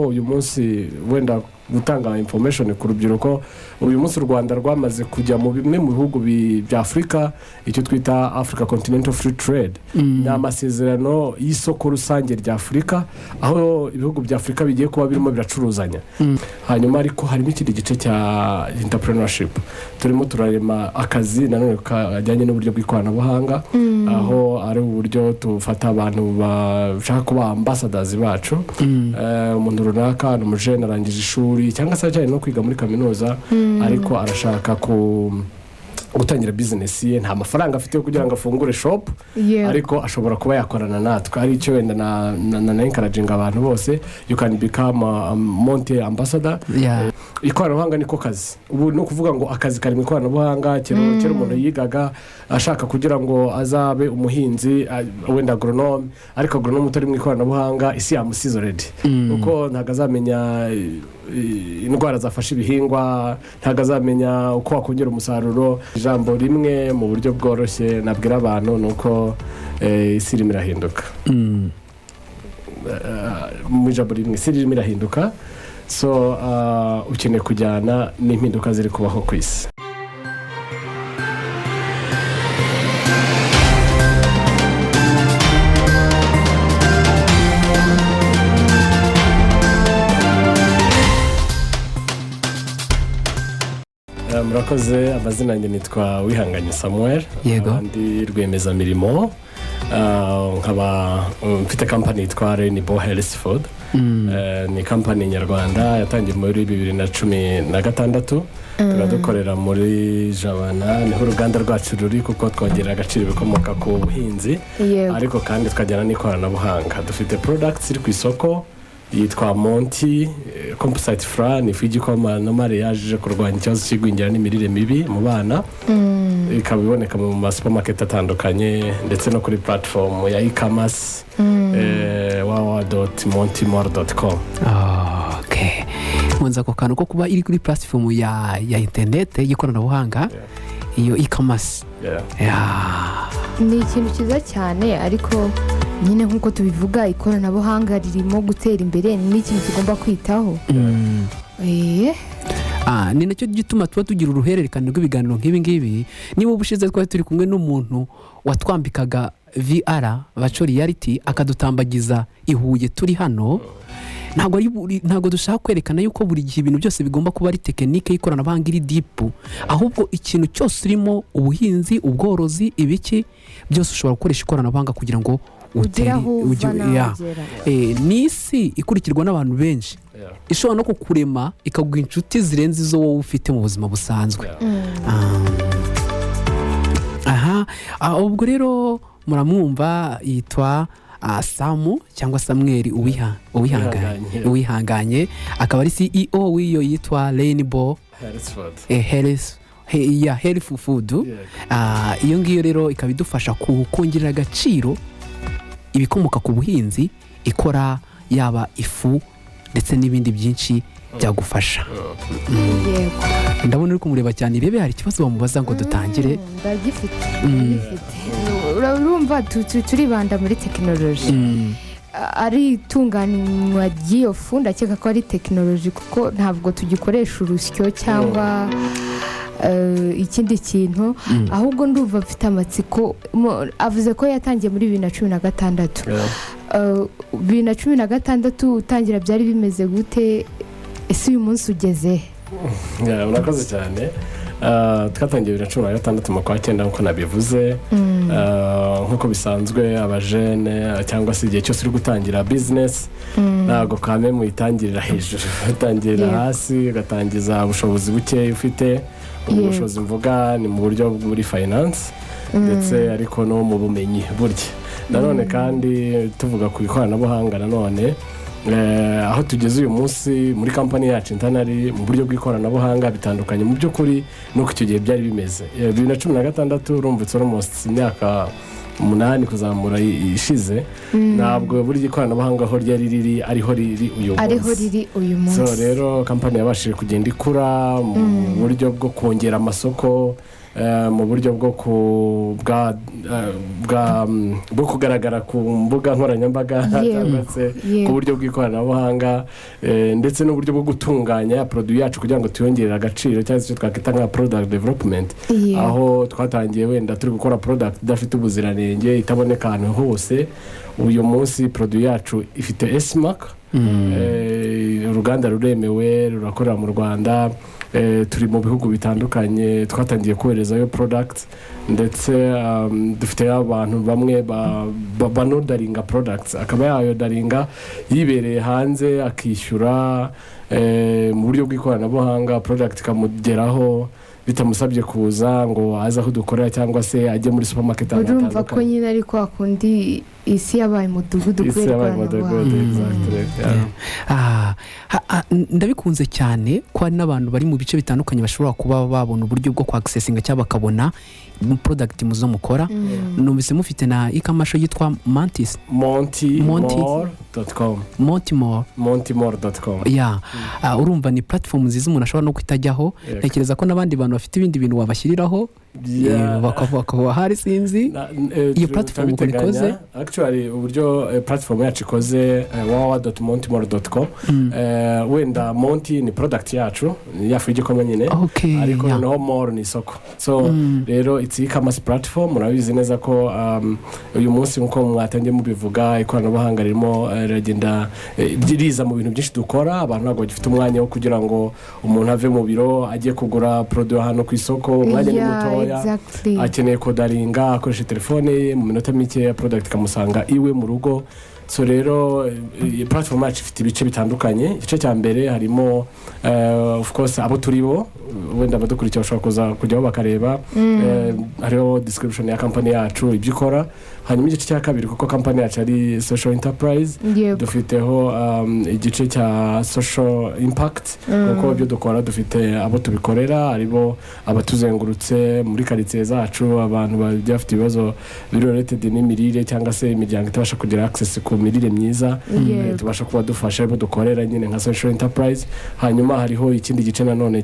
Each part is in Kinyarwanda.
uyu munsi wenda gutanga information ku rubyiruko. Uyu munsi u Rwanda rwamaze kujya mu bimwe mu bihugu bya Afrika, icyo twita Africa Continental Free Trade, n'amasezerano y'isoko rusange rya Afrika, aho ibihugu bya Afrika bigiye kuba birimo biracuruzanya. Hanyuma ariko harimo ikindi gice cya entrepreneurship, turimo turarema akazi nanone kajyanye n'uburyo bw'ikoranabuhanga, aho ari uburyo tufata abantu bashaka kuba ambassadors bacu. Umuntu runaka n'umujene arangije ishuri cyangwa se ajyanye no kwiga muri kaminuza, ariko arashaka gutangira business ye, nta mafaranga afite yo kugira ngo afungure shop, ariko ashobora kuba yakorana natwe. Ari cyo wenda na encouraging abantu bose, you can become a MONTI ambassador. Ikoranabuhanga niko kazi. Ubu no kuvuga ngo akazi kari mu ikoranabuhanga, kero umuntu yigaga ashaka kugira ngo azabe umuhinzi, wenda agronome, ariko agronome utari mu ikoranabuhanga isi yamusize already, uko ntagazamenya indwara zafasha ibihingwa, ntagazamenya uko wakongera umusaruro. Ijambo rimwe mu buryo bworoshye nabwira abantu nuko isi irimo irahinduka. Mu ijambo rimwe isi irimo irahinduka, so ukeneye kujyana n'impinduka ziri kubaho ku isi. Murakoze. Amazina yanjye nitwa Wihanganye Samuel, ndi rwiyemezamirimo, nkaba mfite company yitwa Rainbow Health Food. Ni company nyarwanda yatangiye muri 2016, tugadukorera muri Jabana, niho uruganda rwacu ruri, kuko twongerera agaciro ibikomoka ku buhinzi, ariko kandi tukajyana n'ikoranabuhanga. Dufite products iri ku isoko yitwa MONTI composite flour, ni ifu y'igikoma normale yaje kurwanya ikibazo cy'igwingira mibi mu bana. Ikaba iboneka mu supermarket atandukanye ndetse no kuri platform ya e-commerce www.montimore.com. Okay. Mwanza ko kantu ko kuba iri kuri platform ya internet y'ikoranabuhanga, iyo e-commerce. Ni ikintu cyiza cyane, ariko nyine nkuko tubivuga ikoranabuhanga ririmo gutera imbere, ni ikintu tugomba kwitaho. Ni nacyo gituma tuba tugira uruhererekane rw'ibiganiro nk'ibi ngibi. Niba ubushize twari turi kumwe n'umuntu watwambikaga VR virtual reality akadutambagiza ihuye turi hano, ntabwo dushaka kwerekana yuko buri gihe ibintu byose bigomba kuba ari tekinike y'ikoranabuhanga iri deep, ahubwo ikintu cyose urimo ubuhinzi, ubworozi, ibiki byose ushobora gukoresha ikoranabuhanga kugira ngo n'isi ikurikirwa n'abantu benshi, ishobora no kukurema ikaguha inshuti zirenze izo wowe ufite mu buzima busanzwe. Ubwo rero muramwumva yitwa Samu cyangwa Samuel Uwihanganye, akaba ari CEO w'iyo yitwa Rainbow Health Food. Iyo ngiyo rero ikaba idufasha kongerera agaciro ibikomoka ku buhinzi, ikora yaba ifu ndetse n'ibindi byinshi byagufasha. Ndabona uri kumureba cyane, irebe hari ikibazo bamubaza ngo dutangire. Ndagifite. Urumva turibanda muri tekinoloji, ari itunganywa ry'iyo fu, ndakeka ko ari tekinoloji, kuko ntabwo tugikoresha urusyo cyangwa ikindi kintu, ahubwo ndumva mfite amatsiko. Avuze ko yatangiye muri 2016. 2016 utangira byari bimeze gute? Ese uyu munsi ugeze? Murakoze cyane. Twatangiye 2016 mu kwa 9 nkuko nabivuze. Nkuko bisanzwe abajene cyangwa se igihe cyose uri gutangira business, ntago kame mu itangirira hejuru, utangira hasi, ugatangiza ubushobozi buke ufite. Ubushobozi mvuga ni mu buryo muri finance ndetse ariko no mu bumenyi burya. Nanone kandi tuvuga ku ikoranabuhanga, nanone aho tugeze uyu munsi muri company yacu internally mu buryo bw'ikoranabuhanga bitandukanye mu by'ukuri nuko icyo gihe byari bimeze. 2016 urumva almost imyaka 8 kuzamura ishize, ntabwo buri ikoranabuhanga aho ryari riri ariho riri uyu munsi. So rero company yabashije kugenda ikura mu buryo bwo kongera amasoko, mu buryo bwo kugaragara ku mbuga nkoranyambaga cyangwa se ku buryo bw'ikoranabuhanga ndetse n'uburyo bwo gutunganya produit yacu kugira ngo tuyongerere agaciro cyangwa se twakita nka product development aho twatangiye wenda turi gukora product idafite ubuziranenge itaboneka ahantu hose. Uyu munsi produit yacu ifite S-mark, uruganda ruremewe rurakorera mu Rwanda, turi mu bihugu bitandukanye twatangiye koherezayo products ndetse dufite abantu bamwe banodaringa products akaba yayodaringa yibereye hanze akishyura mu buryo bw'ikoranabuhanga product ikamugeraho bitamusabye kuza ngo aze aho dukorera cyangwa se ajye muri supermarket ahantu hatandukanye. Urumva ko nyine ariko akundi isi yabaye umudugudu ndabikunze cyane ko hari n'abantu bari mu bice bitandukanye bashobora kuba babona uburyo bwo kwaccessinga cyangwa bakabona product muzo mukora. Numvise mufite na ikamasho yitwa montimore.com. Urumva ni platform nziza umuntu ashobora no kwitajyaho. Ntekereza ko n'abandi bantu bafite ibindi bintu wabashyiriraho bakaba hari sinzi iyo platform uko ikoze. Actually uburyo platform yacu ikoze www.montimore.com. Wenda Monti ni product yacu yafu igikoma nyine, ariko noneho more ni isoko. So rero it's e-commerce platform. Murabizi neza ko uyu munsi nko mwatangiye mubivuga ikoranabuhanga ririmo ragenda riza mu bintu byinshi dukora. Abantu ntabwo bagifite umwanya wo kugira ngo umuntu ave mu biro ajye kugura produit hano ku isoko, umwanya ni muto. Akeneye kodaringa akoresha telefone ye mu minota mike product kamusanga iwe mu rugo. So rero platform yacu ifite ibice bitandukanye. Igice cya mbere harimo of course abo turibo wenda badukurikira bashobora kuza kujyaho bakareba hariho description ya company yacu ibyo ikora. Hanyuma igice cya kabiri kuko company yacu ari social enterprise dufiteho igice cya social impact kuko ibyo dukora dufite abo tubikorera aribo abatuzengurutse muri quartier zacu, abantu bafite ibibazo related n'imirire cyangwa se imiryango itabasha kugira access ku mirire myiza, tubasha kuba dufasha abo dukorera nyine nka social enterprise. Hanyuma hariho ikindi gice nanone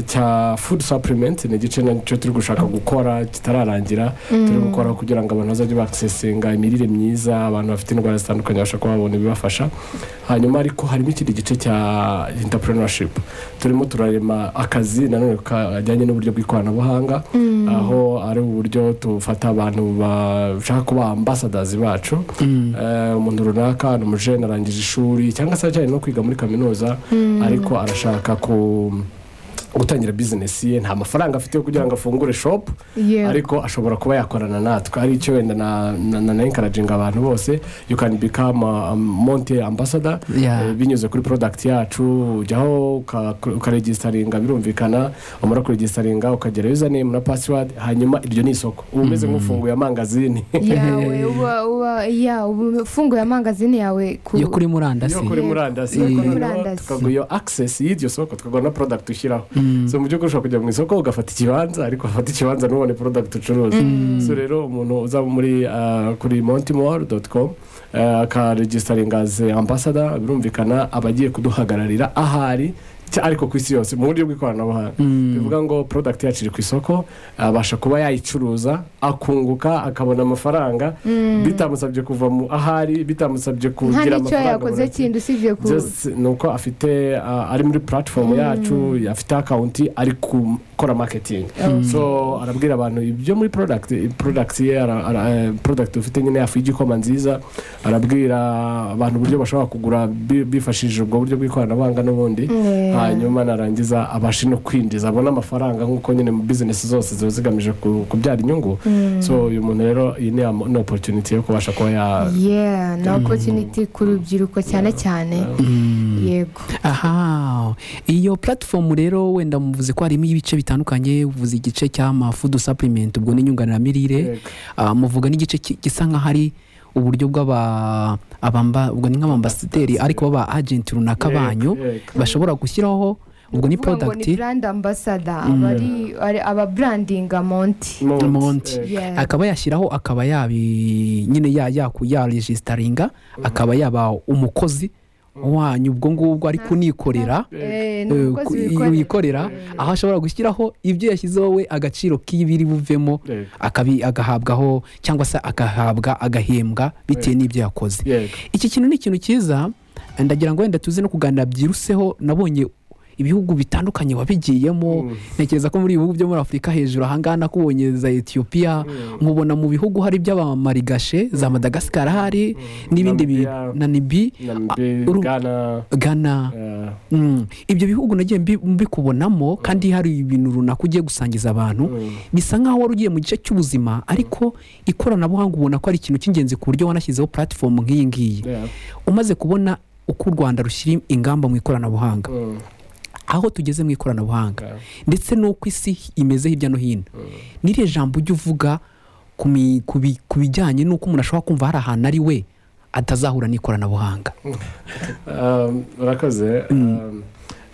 cya food supplement, ni igice nacyo turi gushaka gukora kitararangira, turi gukora kugira ngo abantu bazajye baccessinga imirire myiza, abantu bafite indwara zitandukanye bashaka kubona ibibafasha. Hanyuma ariko harimo ikindi gice cya entrepreneurship, turimo turarema akazi nanone kajyanye n'uburyo bw'ikoranabuhanga, aho ari uburyo tufata abantu bashaka kuba ambassadors bacu. Umuntu runaka ni umujene arangije ishuri cyangwa se ajyanye no kwiga muri kaminuza ariko arashaka gutangira business ye, nta mafaranga afite yo kugira ngo afungure shop, ariko ashobora kuba yakorana natwe. Ari cyo wenda na encouraging abantu bose, you can become a Monti ambassador binyuze kuri product yacu. Ujyaho ukaregistaringa, birumvikana umara kuregistaringa ukagera username na password, hanyuma iryo ni isoko. Umeze nk'ufunguye amangazini yawe ufunguye amangazini yawe yo kuri murandasi tukaguha access y'iryo soko, tukaguha na product ushyiraho. So mu by'ukuri ushobora kujya mu isoko ugafata ikibanza, ariko afata ikibanza n'ubone product ucuruza. So rero umuntu uza muri kuri montimore.com akaregistaringa as ambassador, birumvikana abagiye kuduhagararira ahari ariko ku isi yose mu buryo bw'ikoranabuhanga. Bivuga ngo product yacu iri ku isoko, abasha kuba yayicuruza akunguka akabona amafaranga bitamusabye kuva mu ahari, bitamusabye kugira amafaranga. Yakoze kindi usibye nuko afite ari muri platform yacu, afite account ari gukora marketing. So arabwira abantu ibyo muri product ye, product ufite nyine yafu igikoma nziza, arabwira abantu uburyo bashobora kugura bifashishije ubwo buryo bw'ikoranabuhanga n'ubundi. Hanyuma narangiza abashe no kwinjiza abona amafaranga nk'uko nyine mu business zose ziba zigamije kubyara inyungu. So uyu muntu rero iyi ni opportunity yo kubasha kuba na opportunity ku rubyiruko cyane cyane. Yego. Iyo platform rero wenda muvuze ko harimo ibice bitandukanye, uvuze igice cy'ama food supplement ubwo n'inyunganiramirire, muvuga n'igice gisa nka hari uburyo ubwo ni nk'abambasaderi ariko baba agent runaka banyu bashobora gushyiraho ubwo ni product ni brand ambassador aba branding Monti akaba yashyiraho akaba nyine ya registaringa akaba yaba umukozi wanyu ubwo ngubwo ari kunikorera wikorera aho ashobora gushyiraho ibyo yashyizeho we agaciro k'ibiri buvemo agahabwaho cyangwa se agahembwa bitewe n'ibyo yakoze. Iki kintu ni ikintu cyiza, ndagira ngo wenda tuze no kuganira byiruseho. Nabonye ibihugu bitandukanye wabigiyemo, ntekereza ko muri ibihugu byo muri Afurika hejuru ahangaha nakubonye za Ethiopia, nkubona mu bihugu hari by'abamarigashe za Madagascar hari n'ibindi Namibi, Ghana. Ibyo bihugu nagiye mbikubonamo, kandi hari ibintu runaka ugiye gusangiza abantu bisa nkaho wari ugiye mu gice cy'ubuzima, ariko ikoranabuhanga ubona ko ari ikintu cy'ingenzi ku buryo wanashyizeho platform nk'iyi ngiyi. Umaze kubona uko u Rwanda rushyira ingamba mu ikoranabuhanga, aho tugeze mu ikoranabuhanga ndetse n'uko isi imeze hirya no hino, n'iriya jambo ujya uvuga ku bijyanye n'uko umuntu ashobora kumva hari ahantu ari we atazahura n'ikoranabuhanga. Urakoze.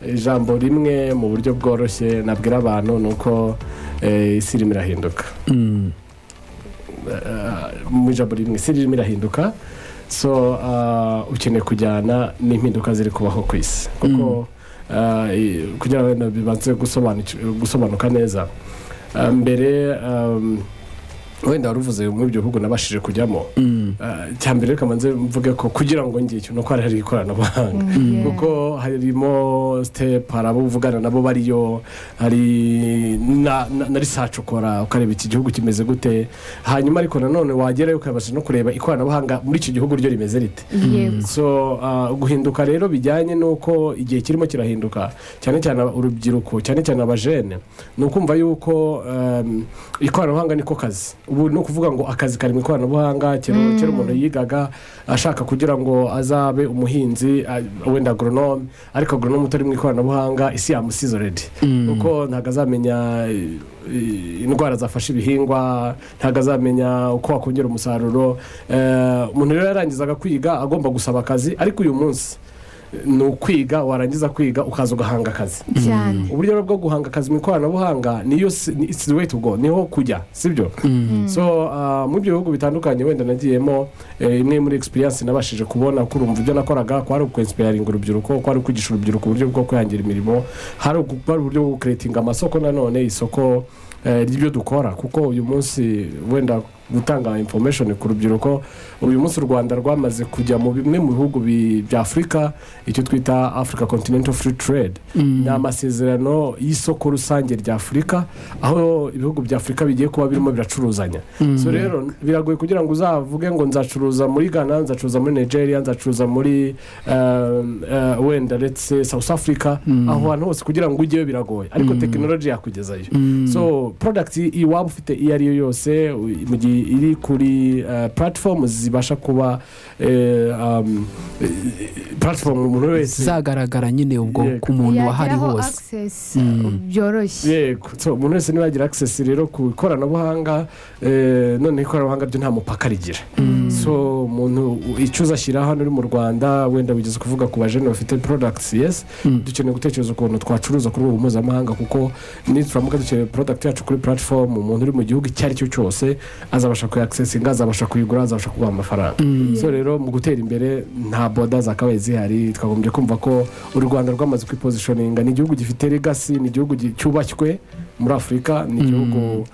Ijambo rimwe mu buryo bworoshye nabwira abantu ni uko isi irimo irahinduka. Mu ijambo rimwe isi irimo irahinduka, so ukeneye kujyana n'impinduka ziri kubaho ku isi, kuko kugira ngo bibanze gusobanuka neza. Mbere wenda waruvuze mu ibyo bihugu nabashije kujyamo, cyambere reka manze mvuge ko kugira ngo ngicyo no kwari hari ikoranabuhanga, kuko harimo step harabuvugana nabo bariyo, hari na research ukora ukareba iki gihugu kimeze gute, hanyuma ariko nanone wagerayo ukabasha no kureba ikoranabuhanga muri iki gihugu ryo rimeze rite. So guhinduka rero bijyanye nuko igihe kirimo kirahinduka, cyane cyane urubyiruko, cyane cyane abajene, nukumva yuko ikoranabuhanga niko kazi. Ubu no kuvuga ngo akazi kari mu ikoranabuhanga. Kera umuntu yigaga ashaka kugira ngo azabe umuhinzi, wenda agronome, ariko agronome utari mu ikoranabuhanga isi yamusize already, kuko ntago azamenya indwara zafasha ibihingwa, ntago azamenya uko wakongera umusaruro. Umuntu rero yarangizaga kwiga agomba gusaba akazi, ariko uyu munsi ni ukwiga, warangiza kwiga ukaza ugahanga akazi. Uburyo bwo guhanga akazi mu ikoranabuhanga niyo it's the way to go, niho kujya, sibyo? So mu bihugu bitandukanye wenda nagiyemo, imwe muri experience nabashije kubona kurumva ibyo nakoraga kwari ukwinspiring urubyiruko, kwari kwigisha urubyiruko uburyo bwo kwihangira imirimo, hari uburyo bwo creating amasoko, nanone isoko ry'ibyo dukora, kuko uyu munsi wenda gutanga information ku rubyiruko, uyu munsi u Rwanda rwamaze kujya mu bimwe mu bihugu bya Afrika, icyo twita Africa Continental Free Trade. Ni amasezerano y'isoko rusange rya Afrika, aho ibihugu bya Afrika bigiye kuba birimo biracuruzanya. So rero biragoye kugira ngo uzavuge ngo nzacuruza muri Ghana, nzacuruza muri Nigeria, nzacuruza muri wenda let's say South Africa, aho hantu hose kugira ngo ujyeyo biragoye, ariko technology yakugezayo. So product iwaba ufite iyo ari yo yose, mu gihe iri kuri platform zibasha kuba platform umuntu wese zagaragara nyine ubwo ku muntu wahari hose byoroshye. So umuntu wese niba agira access rero ku ikoranabuhanga, none ikoranabuhanga byo nta mupaka rigira. So umuntu icuza ashyira hano uri mu Rwanda, wenda bigeze kuvuga ku bajene bafite products, yes, dukeneye gutekereza ukuntu twacuruza kuri ubu mpuzamahanga, kuko nituramuka dukeneye product yacu kuri platform, umuntu uri mu gihugu cyari cyo cyose azabasha kuyaccessinga, azabasha kuyigura, azabasha kuba amafaranga. So rero mu gutera imbere nta boda zakabaye zihari, twagombye kumva ko u Rwanda rwamaze kwipositioninga, ni igihugu gifite legacy, ni igihugu cyubashywe muri Afurika, ni igihugu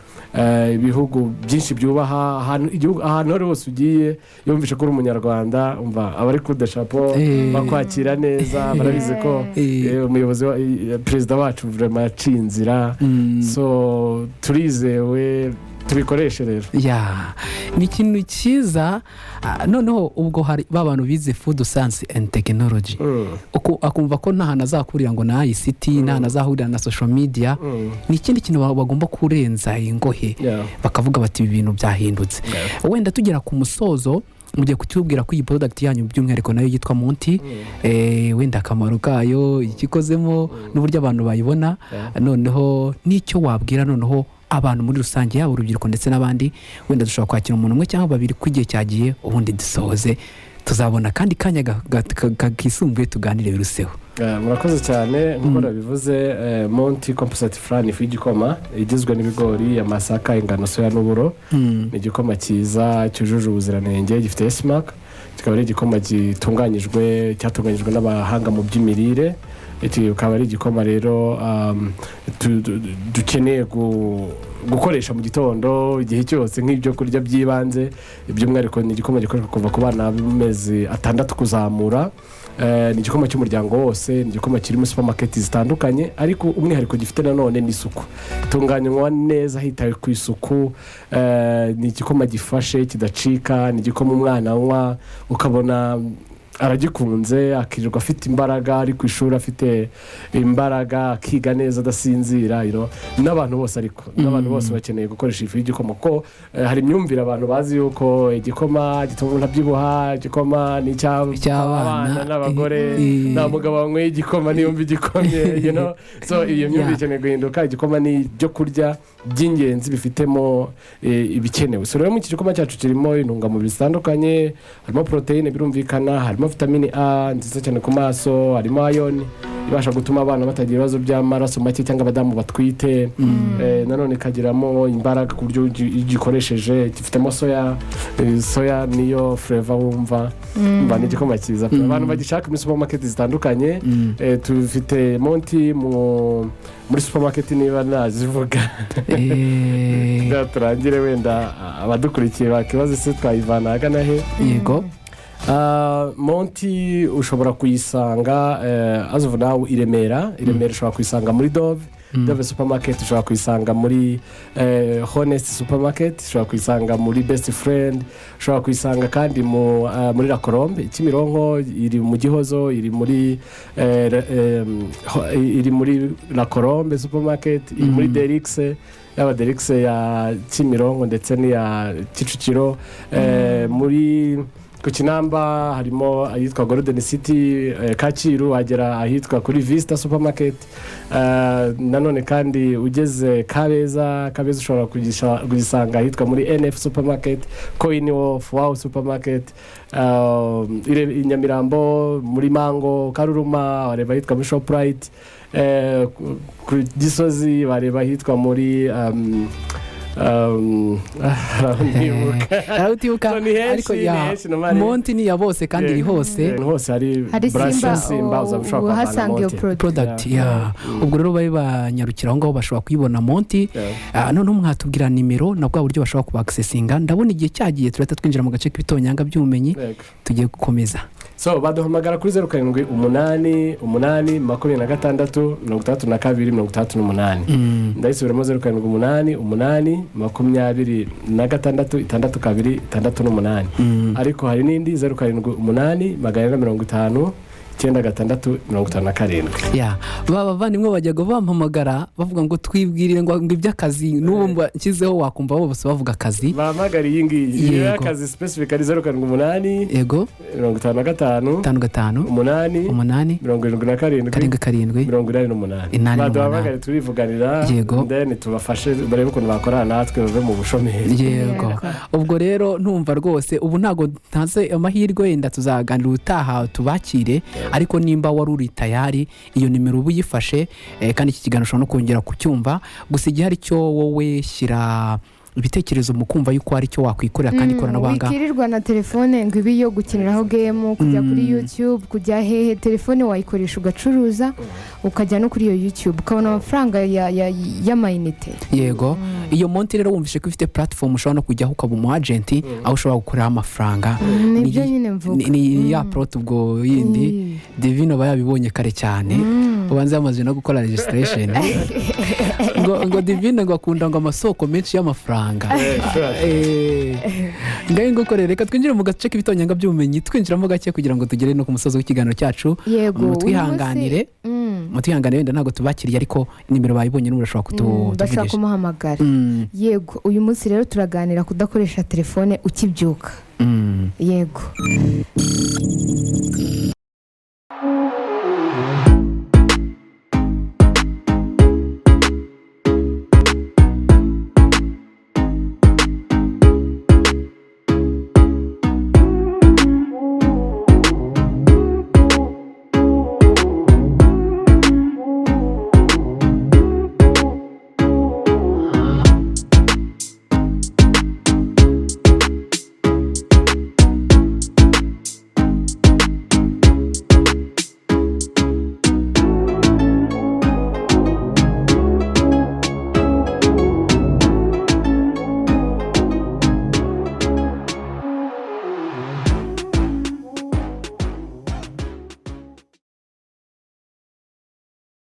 ibihugu byinshi byubaha, ahantu hose ugiye yumvishe ko uri umunyarwanda, umva abari kude chapeau bakwakira neza, barabize ko umuyobozi perezida wacu vraiment yaciye inzira. So turizewe tubikoreshe rero. Ni ikintu cyiza. Noneho ubwo hari babantu bize food science and technology, akumva ko nta hantu azakurira ngo na ICT, nta hantu azahurira na social media, ni ikindi kintu bagomba kurenza ingohe, bakavuga bati ibi bintu byahindutse. Wenda tugera ku musozo, mugiye kutubwira ko iyi product yanyu by'umwihariko nayo yitwa MONTI, wenda akamaro kayo, ikikozemo, n'uburyo abantu bayibona, noneho n'icyo wabwira noneho abantu muri rusange, yaba urubyiruko ndetse n'abandi. Wenda dushobora kwakira umuntu umwe cyangwa babiri ku gihe cyagiye, ubundi dusoze tuzabona kandi kanya kakisumbuye tuganire biruseho. Murakoze cyane. Nk'uko nabivuze, MONTI composite flour ifu y'igikoma igizwe n'ibigori, amasaka, ingano, soya n'uburo. Ni igikoma cyiza cyujuje ubuziranenge, gifite S mark, kikaba ari igikoma cyatunganyijwe n'abahanga mu by'imirire. Kikaba ari igikoma rero dukeneye gukoresha mu gitondo igihe cyose nk'ibyo kurya by'ibanze. By'umwihariko ni igikoma gikoreshwa kuva ku bana b'amezi 6 kuzamura. Ni igikoma cy'umuryango wose, ni igikoma kiri muri supermarket zitandukanye, ariko umwihariko gifite nanone n'isuku, itunganywa neza hitawe ku isuku. Ni igikoma gifashe kidacika, ni igikoma umwana anywa ukabona aragikunze, akirirwa afite imbaraga, ari ku ishuri afite imbaraga, akiga neza adasinzira. N'abantu bose ariko n'abantu bose bakeneye gukoresha ifu y'igikoma, ko hari imyumvire abantu bazi yuko igikoma gituma umuntu abyibuha, igikoma ni icy'abana n'abagore, nta mugabo wanyweye igikoma niyumva igikomye, so iyo myumvire ikeneye guhinduka. Igikoma ni ibyo kurya by'ingenzi bifitemo ibikenewe. So rero mu iki gikoma cyacu kirimo intungamubiri zitandukanye, harimo proteine birumvikana, harimo vitamine A nziza cyane ku maso, harimo iron ibasha gutuma abana batagira ibibazo by'amaraso make cyangwa abadamu batwite. Nanone kagiramo imbaraga ku buryo gikoresheje, gifitemo soya niyo flavor wumva ni igikoma cyiza. Abantu bagishaka muri supermarket zitandukanye, tufite MONTI muri supermarket niba nazivuga. Turangire wenda abadukurikiye bakibaza se twayivana agana he. Yego. MONTI ushobora kuyisanga as of now i Remera ushobora kuyisanga muri Dove supermarket, ushobora kuyisanga muri Honest supermarket, ushobora kuyisanga muri Best Friend, ushobora kuyisanga kandi muri La Colombe Kimironko, iri mu Gihozo, iri muri La Colombe supermarket, iri muri Derix, yaba Derix ya Kimironko ndetse n'iya Kicukiro. Muri ku Kinamba harimo ahitwa Golden City, Kacyiru wagera ahitwa kuri Vista supermarket. Nanone kandi ugeze Kabeza ushobora kugisanga ahitwa muri NF supermarket, Coin of Wow supermarket. I Nyamirambo muri Mango, Karuruma wareba ahitwa muri Shoprite. Ku Gisozi wareba ahitwa muri arutibuka ariko ya MONTI ni ya bose kandi iri hose hari Simba uhasanga iyo product ubwo rero bari banyarukira aho ngaho bashobora kuyibona MONTI. Noneho mwatubwira nimero na bwa buryo bashobora kuba accessinga. Ndabona igihe cyagiye turahita twinjira mu gace k'ibitonyanga by'ubumenyi tugiye gukomeza. So baduhamagara kuri 0788 26 32 ndayisubiramo 0788 26 32 68. Ariko hari n'indi 0788 450 9657. Bavandimwe bajyaga bampamagara bavuga ngo twibwirire ngo iby'akazi, n'ubu nshyizeho wakumva bose bavuga akazi. Bahamagara iyi ngiyi akazi specific ari 0788 yego 55 8 77 baduhamagare turivuganira, then tubafashe barebe ukuntu bakorana natwe bave mu bushomeri. Yego. Ubwo rero ntumva rwose ubu ntago ntaze amahirwe wenda tuzaganira utaha tubakire, ariko nimba wari uri tayari iyo nimero ubuyifashe, kandi iki kiganiro ushobora no kongera kucyumva. Gusa igihe ari cyo wowe shyira ibitekerezo mu kumva yuko ari cyo wakwikorera kandi ikoranabuhanga. Wikirirwa na telefone ngo ibi yo gukiniraho game, kujya kuri YouTube, kujya hehe, telefone wayikoresha ugacuruza ukajya no kuri iyo YouTube ukabona amafaranga y'amayinite. Yego. Iyo MONTI rero wumvishe ko ifite platform ushobora no kujyaho ukaba umu agent aho ushobora gukorera amafaranga. Nibyo nyine mvuga. Ni ya plot ubwo yindi Divino bayabibonye kare cyane. Ubanze amaze no gukora registration. ngo Divino ngo akunda ngo amasoko menshi y'amafaranga. Ngaye ngo korere reka twinjire mu gace k'ibitonyanga by'ubumenyi, twinjiramo gake kugira ngo tugere no ku musozo w'ikiganiro cyacu. Mutwihanganire wenda ntabwo tubakiriye, ariko nimero bayibonye n'urashobora kutuvugisha. Bashaka kumuhamagara. Yego, uyu munsi rero turaganira kudakoresha telefone ukibyuka. Yego.